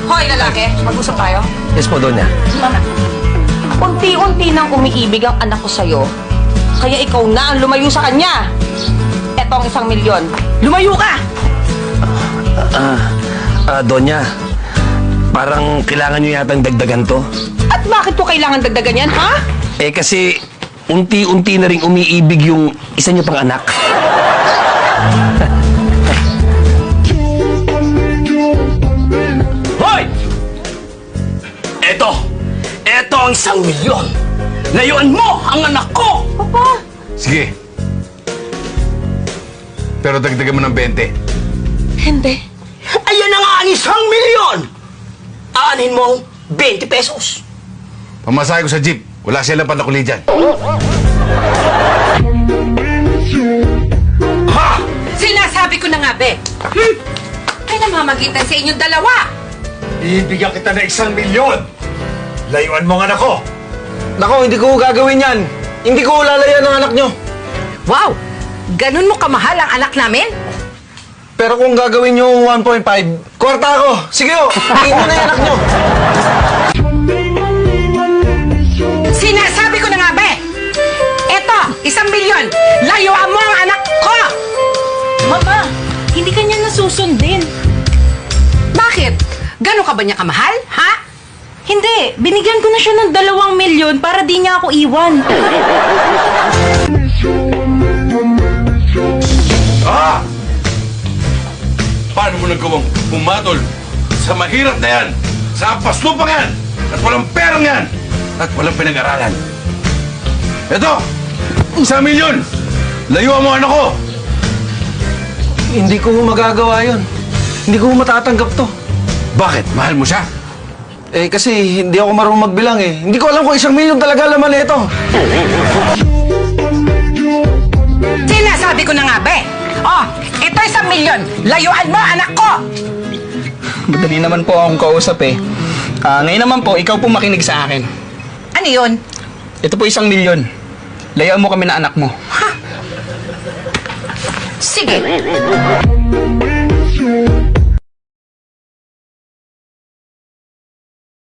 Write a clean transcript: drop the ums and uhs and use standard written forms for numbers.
Hoy, lalaki, mag-usap tayo. Yes po, Donya. Unti-unti nang umiibig ang anak ko sa'yo. Kaya ikaw na ang lumayo sa kanya. Eto ang 1 milyon. Lumayo ka! Donya, parang kailangan nyo yatang dagdagan to. At bakit ko kailangan dagdagan yan, ha? Eh kasi, unti-unti na rin umiibig yung isa nyo pang anak. Hoy! Eto ang 1 milyon. Layuan mo ang anak ko! Papa! Sige. Pero dagdagan mo ng 20. Hindi. Ayan na nga ang 1 milyon! Aanin mo ang 20 pesos. Pamasahe ko sa jeep. Wala silang panakuli dyan. Ha! Sinasabi ko na nga, Be. May namamagitan sa inyong dalawa. Ibigyan kita ng 1 milyon. Layuan mo ang anak ko. Nako, hindi ko gagawin yan. Hindi ko lalayan ng anak nyo. Wow! Ganun mo kamahal ang anak namin? Pero kung gagawin nyo 1.5, kwarta ako. Sige o, tingin nyo na yung anak nyo. Sinasabi ko na nga, Be. Eto, 1 milyon. Layuan mo ang anak ko! Mama, hindi ka niya nasusundin. Bakit? Ganun ka ba niya kamahal, ha? Hindi, binigyan ko na siya ng 2 milyon para di niya ako iwan. Ah! Paano mo nagawang pumatol sa mahirap na yan, sa paslupang yan, at walang perang yan, at walang pinag-aralan? Ito! 1 milyon! Layuan mo anak ko! Hindi ko magagawa yun. Hindi ko matatanggap to. Bakit? Mahal mo siya? Eh kasi hindi ako marunong magbilang eh. Hindi ko alam kung 1 milyon talaga laman nito. Sinasabi ko na nga, Be. Oh, ito 1 milyon. Layuan mo ang anak ko! Madali naman po akong kausap eh. Ngayon naman po, ikaw po makinig sa akin. Ano yun? Ito po 1 milyon. Layuan mo kami na anak mo. Sige.